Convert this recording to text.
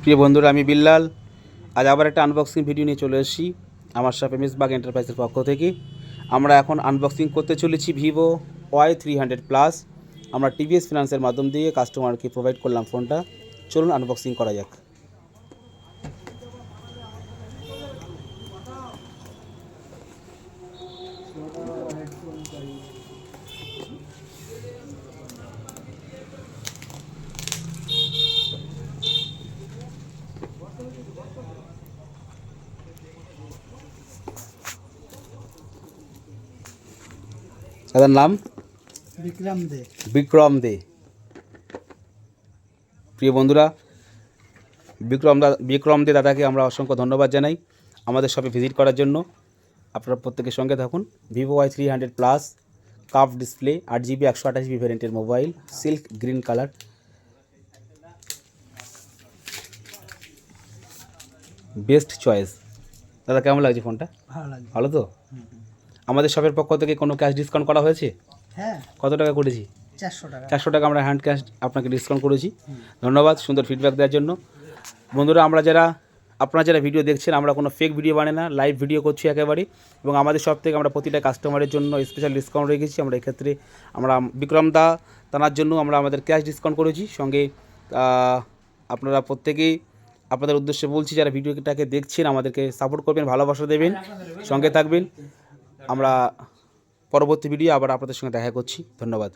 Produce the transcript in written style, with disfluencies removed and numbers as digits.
প্রিয় বন্ধুরা, আমি বিল্লাল। আজ আবার একটা আনবক্সিং ভিডিও নিয়ে চলে এসেছি আমার সাথে মেসবাগ এন্টারপ্রাইজের পক্ষ থেকে। আমরা এখন আনবক্সিং করতে চলেছি ভিভো Y300 প্লাস। আমরা টিভিএস ফিনান্সের মাধ্যম দিয়ে কাস্টমারকে প্রোভাইড করলাম ফোনটা। চলুন আনবক্সিং করা যাক। দাদার নাম বিক্রম দে। প্রিয় বন্ধুরা, বিক্রম দে দাদাকে আমরা অসংখ্য ধন্যবাদ জানাই আমাদের শপে ভিজিট করার জন্য। আপনারা প্রত্যেকের সঙ্গে থাকুন। Vivo Y300 plus, curve display, 8GB 128GB ভ্যারিয়েন্টের mobile, silk green colour. Best choice. দাদা, কেমন লাগছে ফোনটা? ভালো তো? আমাদের শপের পক্ষ থেকে কোনো ক্যাশ ডিসকাউন্ট করা হয়েছে? হ্যাঁ। কত টাকা করেছি? 400 টাকা আমরা হ্যান্ড ক্যাশ আপনাকে ডিসকাউন্ট করেছি। ধন্যবাদ সুন্দর ফিডব্যাক দেওয়ার জন্য। বন্ধুরা, আপনারা যারা ভিডিও দেখছেন, আমরা কোনো ফেক ভিডিও বানাই না, লাইভ ভিডিও করছি একেবারে। এবং আমাদের শপ থেকে আমরা প্রতিটা কাস্টমারের জন্য স্পেশাল ডিসকাউন্ট রেখেছি। আমরা এক্ষেত্রে বিক্রম দা তানার জন্য আমরা আমাদের ক্যাশ ডিসকাউন্ট করেছি। সঙ্গে আপনারা প্রত্যেকেই আপনাদের উদ্দেশ্যে বলছি, যারা ভিডিওটাকে দেখছেন আমাদেরকে সাপোর্ট করবেন, ভালোবাসা দেবেন, সঙ্গে থাকবেন। আমরা পরবর্তী ভিডিও আবার আপনাদের সঙ্গে দেখা করছি। ধন্যবাদ।